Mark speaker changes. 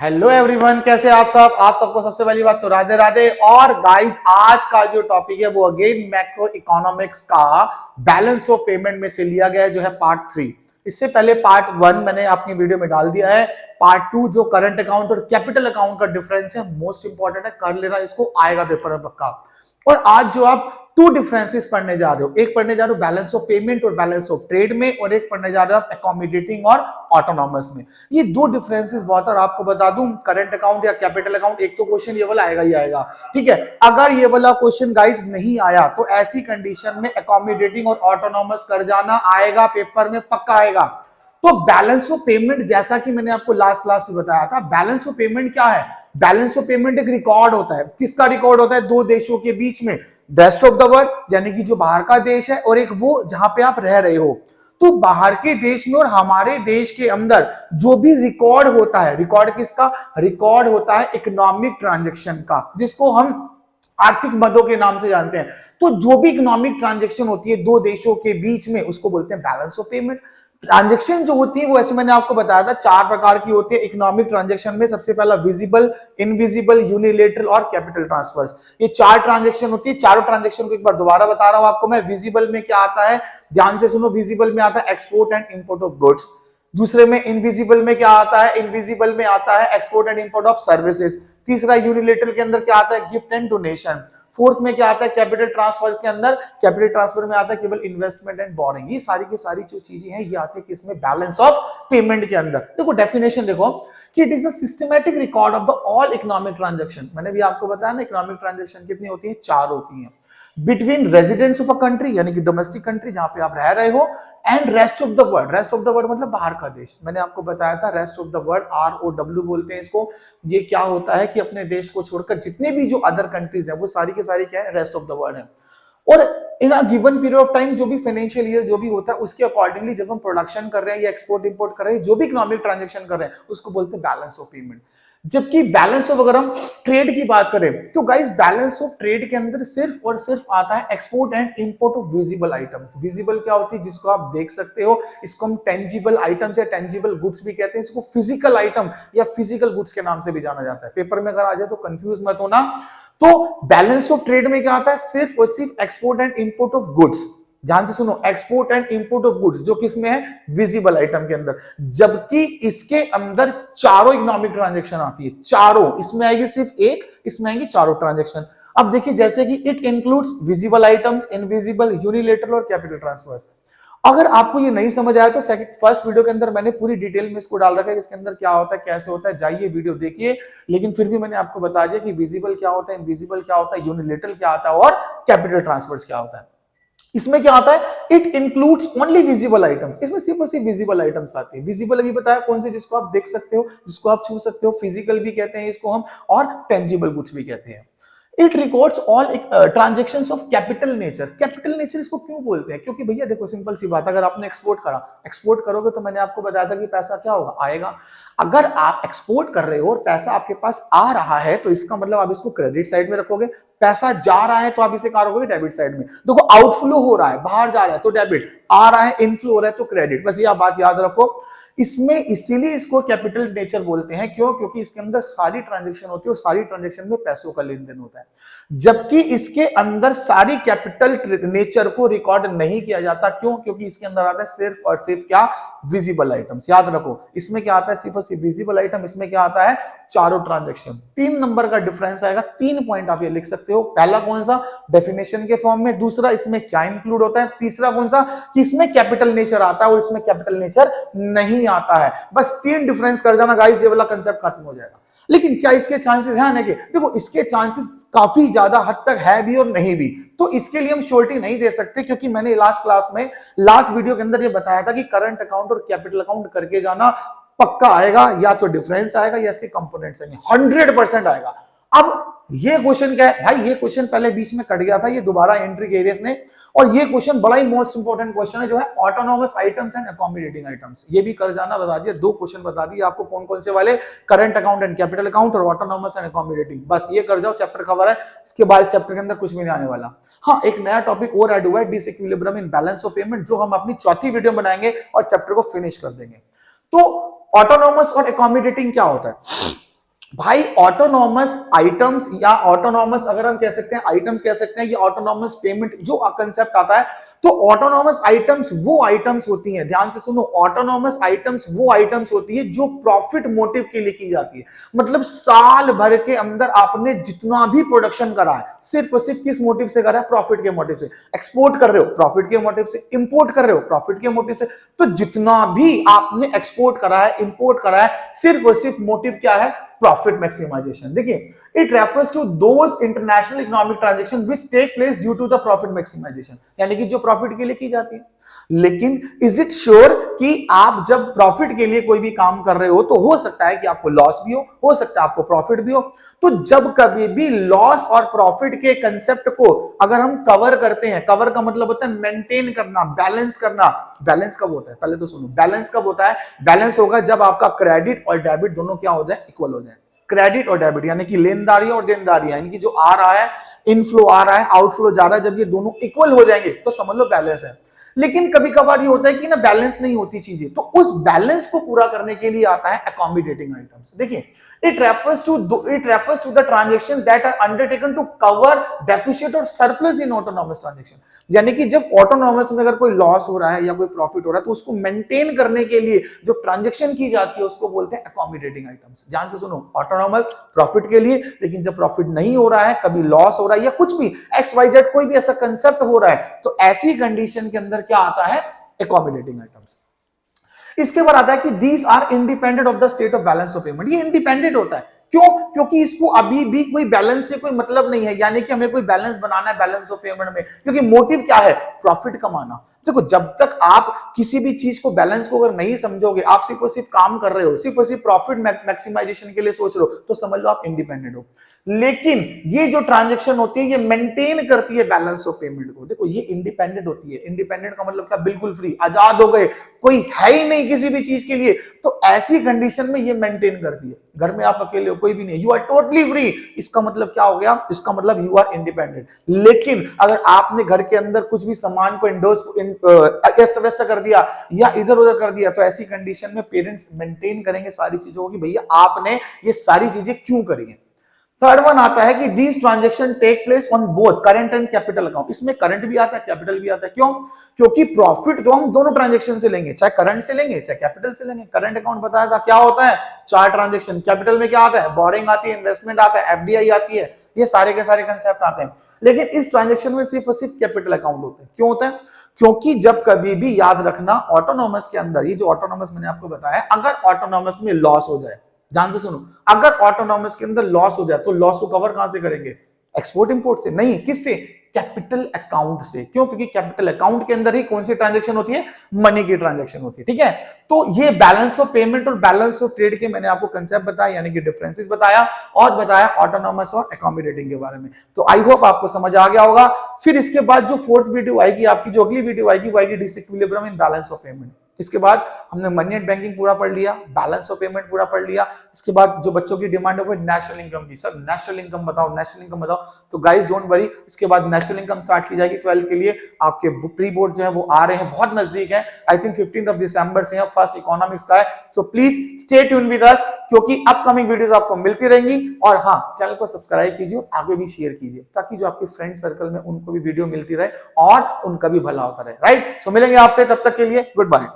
Speaker 1: Hello everyone, कैसे आप सब। आप सबको सबसे पहली बात तो राधे राधे। और गाइस, आज का जो टॉपिक है वो अगेन मैक्रो इकोनॉमिक्स का बैलेंस ऑफ पेमेंट में से लिया गया है, जो है पार्ट 3। इससे पहले पार्ट 1 मैंने अपनी वीडियो में डाल दिया है। पार्ट 2 जो करंट अकाउंट और कैपिटल अकाउंट का डिफरेंस है, मोस्ट इंपॉर्टेंट है, कर लेना, इसको आएगा पेपर में पक्का। और आज जो आप टू डिफरेंसेस पढ़ने जा रहे हो, एक पढ़ने जा रहे हो बैलेंस ऑफ पेमेंट और बैलेंस ऑफ ट्रेड में, और एक पढ़ने जा रहे हो आप अकोमोडेटिंग और ऑटोनॉमस में। ये दो डिफरेंसेस बहुत, और आपको बता दूं, करंट अकाउंट या कैपिटल अकाउंट, एक तो क्वेश्चन ये वाला आएगा ही आएगा, ठीक है। अगर ये वाला क्वेश्चन गाइस नहीं आया तो ऐसी कंडीशन में अकोमोडेटिंग और ऑटोनॉमस कर जाना, आएगा पेपर में पक्का आएगा। तो बैलेंस ऑफ पेमेंट, जैसा कि मैंने आपको लास्ट क्लास में बताया था, बैलेंस ऑफ पेमेंट क्या है? बैलेंस ऑफ पेमेंट एक रिकॉर्ड होता है। किसका रिकॉर्ड होता है? दो देशों के बीच में, रेस्ट ऑफ द वर्ल्ड यानी कि जो बाहर का देश है, और एक वो जहां पे आप रह रहे हो। तो बाहर के देश में और हमारे देश के अंदर जो भी रिकॉर्ड होता है, रिकॉर्ड किसका? रिकॉर्ड होता है इकोनॉमिक ट्रांजैक्शन का, जिसको हम आर्थिक मदों के नाम से जानते हैं। तो जो भी इकोनॉमिक ट्रांजैक्शन होती है दो देशों के बीच में, उसको बोलते हैं बैलेंस ऑफ पेमेंट। ट्रांजैक्शन जो होती है वो, ऐसे मैंने आपको बताया था, चार प्रकार की होती है इकोनॉमिक ट्रांजैक्शन में। सबसे पहला विजिबल, इनविजिबल, यूनिलेटरल और कैपिटल ट्रांसफर्स। ये चार ट्रांजैक्शन होती है। चारों ट्रांजैक्शन को एक बार दोबारा बता रहा हूं आपको मैं। विजिबल में क्या आता है, ध्यान से सुनो। विजिबल में आता है export and import of goods. दूसरे में इनविजिबल में क्या आता है? इनविजिबल में आता है export and import of services. तीसरा यूनिलेटरल के अंदर क्या आता है? Gift and donation. फोर्थ में क्या आता है? कैपिटल ट्रांसफर्स के अंदर, कैपिटल ट्रांसफर में आता है केवल इन्वेस्टमेंट एंड बोरिंग। ये सारी की सारी जो चीजें हैं ये आती है किसमें? बैलेंस ऑफ पेमेंट के अंदर। देखो डेफिनेशन देखो कि it is a systematic record of the all economic transaction. मैंने भी आपको बताया ना, इकोनॉमिक ट्रांजैक्शन कितनी होती है? चार होती हैं। Between residents of a country यानी कि डोमेस्टिक कंट्री जहां पे आप रह रहे हो, and rest of the world. Rest of the world मतलब बाहर का देश। मैंने आपको बताया था rest of the world, ROW बोलते हैं इसको। ये क्या होता है कि अपने देश को छोड़कर जितने भी जो अदर कंट्रीज है वो सारी की सारी क्या है? रेस्ट ऑफ द वर्ल्ड है। और in a given period of time, जो भी फाइनेंशियल ईयर जो भी होता है उसके अकॉर्डिंगली जब हम प्रोडक्शन कर रहे हैं या एक्सपोर्ट इंपोर्ट कर रहे हैं, जो भी इकोनॉमिक ट्रांजैक्शन कर रहे हैं, उसको बोलते हैं बैलेंस ऑफ पेमेंट। जबकि बैलेंस ऑफ, अगर हम ट्रेड की बात करें तो गाइस, बैलेंस ऑफ ट्रेड के अंदर सिर्फ और सिर्फ आता है export and import of visible items. Visible क्या होती है? जिसको आप देख सकते हो। इसको हम टेंजिबल आइटम्स या टेंजिबल गुड्स भी कहते हैं। इसको फिजिकल आइटम या फिजिकल गुड्स के नाम से भी जाना जाता है। पेपर में अगर आ जाए तो कंफ्यूज मत होना। तो बैलेंस ऑफ ट्रेड में क्या आता है? सिर्फ और सिर्फ export and import of goods. ध्यान से सुनो, export and import of goods, जो किसमें है? विजिबल आइटम के अंदर। जबकि इसके अंदर चारों इकोनॉमिक ट्रांजैक्शन आती है। चारों, इसमें आएगी सिर्फ एक, इसमें आएंगी चारों ट्रांजैक्शन। अब देखिए, जैसे कि it includes visible items, invisible, unilateral और कैपिटल ट्रांसफर्स। अगर आपको ये नहीं समझ आया तो फर्स्ट वीडियो के अंदर मैंने पूरी डिटेल में इसको डाल रखा है, इसके अंदर क्या होता है, कैसे होता है, जाइए वीडियो देखिए। लेकिन फिर भी मैंने आपको बता दिया कि विजिबल क्या होता है, इनविजिबल क्या होता है, यूनिलेटरल क्या आता है और कैपिटल ट्रांसफर्स क्या होता है। इसमें क्या आता है? It includes only visible items. इसमें सिर्फ और सिर्फ विजिबल आइटम्स आती है। विजिबल अभी बताया कौन से? जिसको आप देख सकते हो, जिसको आप छू सकते हो। फिजिकल भी कहते हैं इसको हम, और टेंजिबल गुड्स भी कहते हैं। It records all transactions of capital nature. Capital nature इसको क्यों बोलते हैं? क्योंकि भैया देखो, सिंपल सी बात, अगर आपने एक्सपोर्ट करा, एक्सपोर्ट करोगे तो मैंने आपको बताया था कि पैसा क्या होगा? आएगा। अगर आप एक्सपोर्ट कर रहे हो और पैसा आपके पास आ रहा है तो इसका मतलब आप इसको क्रेडिट साइड में रखोगे। पैसा जा रहा है तो आप इसे कहाँ रखोगे? डेबिट साइड में। देखो, आउटफ्लो हो रहा है, बाहर जा रहा है तो डेबिट, आ रहा है, इनफ्लो हो रहा है तो क्रेडिट। बस ये आप बात याद रखो। इसमें इसीलिए इसको कैपिटल नेचर बोलते हैं। क्यों? क्योंकि इसके अंदर सारी ट्रांजैक्शन होती है और सारी ट्रांजैक्शन में पैसों का लेन देन होता है। जबकि इसके अंदर सारी कैपिटल नेचर को रिकॉर्ड नहीं किया जाता। क्यों? क्योंकि इसके अंदर आता है सिर्फ और सिर्फ क्या? Visible items. याद रखो, इसमें क्या आता है? सिर्फ और सिर्फ विजिबल आइटम। इसमें क्या आता है? चारों ट्रांजैक्शन। 3 नंबर का डिफरेंस आएगा। 3 पॉइंट आप ये लिख सकते हो। पहला कौन सा? डेफिनेशन के फॉर्म में। दूसरा, इसमें क्या इंक्लूड होता है। तीसरा कौन सा? कि इसमें कैपिटल नेचर आता है और इसमें कैपिटल नेचर नहीं आता है। बस 3 डिफरेंस कर जाना गाइस, ये वाला कंसेप्ट खत्म हो जाएगा। लेकिन क्या इसके चांसेस हैं आने के? देखो, इसके चांसेस काफी ज्यादा हद तक है भी और नहीं भी। तो इसके लिए हम श्योरिटी नहीं दे सकते, क्योंकि मैंने लास्ट क्लास में, लास्ट वीडियो के अंदर ये बताया था कि करंट अकाउंट और कैपिटल अकाउंट करके जाना, पक्का आएगा। या तो डिफरेंस आएगा या इसके कंपोनेंट्स आएंगे, 100% आएगा। अब ये क्वेश्चन क्या है भाई? ये क्वेश्चन पहले बीच में कट गया था, ये दोबारा एंट्री किया इसने। और ये क्वेश्चन बड़ा ही मोस्ट इंपोर्टेंट क्वेश्चन है, जो है autonomous items and accommodating items. ये भी कर जाना, बता दिया। 2 क्वेश्चन बता दिए आपको कौन कौन से वाले, current account and capital account और ऑटोनॉमस एंड अकोमोडेटिंग। बस ये कर जाओ, चैप्टर कवर है। इसके बाद इस चैप्टर के अंदर कुछ भी नहीं आने वाला। हाँ, एक नया टॉपिक और ऐड हुआ है, disequilibrium in balance of payment, जो हम अपनी चौथी वीडियो बनाएंगे और चैप्टर को फिनिश कर देंगे। तो ऑटोनॉमस और अकोमोडेटिंग क्या होता है? भाई ऑटोनॉमस आइटम्स या ऑटोनॉमस अगर हम कह सकते हैं आइटम्स कह सकते हैं, ये ऑटोनॉमस पेमेंट जो कंसेप्ट आता है, तो ऑटोनॉमस आइटम्स वो आइटम्स होती हैं, ध्यान से सुनो, ऑटोनॉमस आइटम्स वो आइटम्स होती है जो प्रॉफिट मोटिव के लिए की जाती है। मतलब साल भर के अंदर आपने जितना भी प्रोडक्शन करा है सिर्फ और सिर्फ किस मोटिव से करा है? प्रॉफिट के मोटिव से। एक्सपोर्ट कर रहे हो प्रॉफिट के मोटिव से, इंपोर्ट कर रहे हो प्रॉफिट के मोटिव से, तो जितना भी आपने एक्सपोर्ट करा है, इंपोर्ट करा है, सिर्फ और सिर्फ मोटिव क्या है? Profit maximization. देखिए, it refers to those international economic transaction which take place due to the profit maximization, यानी कि जो प्रॉफिट के लिए की जाती है। लेकिन इज इट श्योर कि आप जब प्रॉफिट के लिए कोई भी काम कर रहे हो तो हो सकता है कि आपको लॉस भी हो सकता है आपको प्रॉफिट भी हो। तो जब कभी भी लॉस और प्रॉफिट के कंसेप्ट को अगर हम कवर करते हैं, कवर का मतलब होता है मेंटेन करना, बैलेंस करना। बैलेंस कब होता है? पहले तो सुनो, बैलेंस कब होता है? बैलेंस होगा जब आपका क्रेडिट और डेबिट दोनों क्या हो जाए? इक्वल हो जाए। क्रेडिट और डेबिट यानी कि लेनदारियां और देनदारियां, यानी कि जो आ रहा है, इनफ्लो आ रहा है, आउटफ्लो जा रहा है, जब ये दोनों इक्वल हो जाएंगे तो समझ लो बैलेंस है। लेकिन कभी कभार ये होता है कि ना बैलेंस नहीं होती चीजें, तो उस बैलेंस को पूरा करने के लिए आता है अकोमोडेटिंग आइटम्स। देखिए, it refers to the transaction that are undertaken to cover deficit or surplus in autonomous transaction। यानी कि जब ऑटोनॉमस में अगर कोई लॉस हो रहा है या कोई प्रॉफिट हो रहा है तो उसको मेंटेन करने के लिए जो ट्रांजैक्शन की जाती है उसको बोलते हैं अकोमोडेटिंग आइटम्स। ध्यान से सुनो, ऑटोनॉमस प्रॉफिट के लिए, लेकिन जब प्रॉफिट नहीं हो रहा है, कभी लॉस हो रहा है या कुछ भी XYZ कोई भी ऐसा कंसेप्ट हो रहा है, तो ऐसी कंडीशन के अंदर क्या आता है? Accommodating items. इसके बाद आता है कि these are independent of the state of balance of payment. ये इंडिपेंडेंट होता है, क्यों? क्योंकि इसको अभी भी कोई बैलेंस से कोई मतलब नहीं है, यानी कि हमें कोई बैलेंस बनाना है बैलेंस ऑफ पेमेंट में, क्योंकि मोटिव क्या है? प्रॉफिट कमाना। देखो, जब तक आप किसी भी चीज को, बैलेंस को अगर नहीं समझोगे, आप सिर्फ और सिर्फ काम कर रहे हो, सिर्फ और सिर्फ प्रॉफिट मैक्सिमाइजेशन के लिए सोच रहे हो, तो समझ लो आप इंडिपेंडेंट हो। लेकिन ये जो ट्रांजैक्शन होती है ये मेंटेन करती है बैलेंस ऑफ पेमेंट को। देखो, ये इंडिपेंडेंट होती है। इंडिपेंडेंट का मतलब क्या? बिल्कुल फ्री, आजाद हो गए, कोई है ही नहीं किसी भी चीज के लिए, तो ऐसी कंडीशन में ये मेंटेन करती है। घर में आप अकेले हो, कोई भी नहीं, यू आर टोटली फ्री, इसका मतलब क्या हो गया? इसका मतलब यू आर इंडिपेंडेंट। लेकिन अगर आपने घर के अंदर कुछ भी सामान को अस्त व्यस्त कर दिया या इधर उधर कर दिया, तो ऐसी कंडीशन में पेरेंट्स मेंटेन करेंगे सारी चीजों की, भैया आपने ये सारी चीजें क्यों करी है। थर्ड वन आता है कि these transaction take place on both current and capital account. इसमें करंट भी आता है, कैपिटल भी आता है। क्यों? क्योंकि प्रॉफिट तो हम दोनों ट्रांजेक्शन से लेंगे, चाहे करंट से लेंगे चाहे कैपिटल से लेंगे। करंट अकाउंट बताया था क्या होता है? 4 ट्रांजेक्शन। कैपिटल में क्या आता है? बोरिंग आती है, इन्वेस्टमेंट आता है, FDI आती है, ये सारे के सारे कंसेप्ट आते हैं। लेकिन इस ट्रांजेक्शन में सिर्फ और सिर्फ कैपिटल अकाउंट होता है। क्यों होता है? क्योंकि जब कभी भी, याद रखना, ऑटोनॉमस के अंदर, ये जो ऑटोनॉमस मैंने आपको बताया, अगर ऑटोनॉमस में लॉस हो जाए, ध्यान से सुनो, अगर ऑटोनॉमस के अंदर लॉस हो जाए तो लॉस को कवर कहां से करेंगे? एक्सपोर्ट इंपोर्ट से नहीं, किससे? कैपिटल अकाउंट से। क्यों? क्योंकि कैपिटल अकाउंट के अंदर ही कौन सी ट्रांजैक्शन होती है? मनी की ट्रांजैक्शन होती है। ठीक है, तो ये बैलेंस ऑफ पेमेंट और बैलेंस ऑफ ट्रेड के मैंने आपको कंसेप्ट बताया, यानी कि डिफरेंसेस बताया, और बताया ऑटोनॉमस और अकोमोडेटिंग के बारे में। तो आई होप आपको समझ आ गया होगा। फिर इसके बाद जो फोर्थ वीडियो आएगी आपकी, जो अगली वीडियो आएगी, वो आएगी disequilibrium in balance of payment. इसके बाद हमने मनी एंड बैंकिंग पूरा पढ़ लिया, बैलेंस ऑफ पेमेंट पूरा पढ़ लिया। इसके बाद जो बच्चों की डिमांड है वो नेशनल इनकम की, सर नेशनल इनकम बताओ, नेशनल इनकम बताओ। तो गाइस डोंट वरी, इसके बाद नेशनल इनकम स्टार्ट की जाएगी 12 के लिए। आपके प्री बोर्ड जो है वो आ रहे हैं, बहुत नजदीक है, आई थिंक 15 दिसंबर से है, फर्स्ट इकोनॉमिक्स का है। So please stay tune with us, क्योंकि अपकमिंग वीडियोस आपको मिलती रहेंगी। और हाँ, चैनल को सब्सक्राइब कीजिए और आगे भी शेयर कीजिए, ताकि जो आपके फ्रेंड सर्कल में उनको भी वीडियो मिलती रहे और उनका भी भला होता रहे। राइट, सो मिलेंगे आपसे, तब तक के लिए गुड बाय।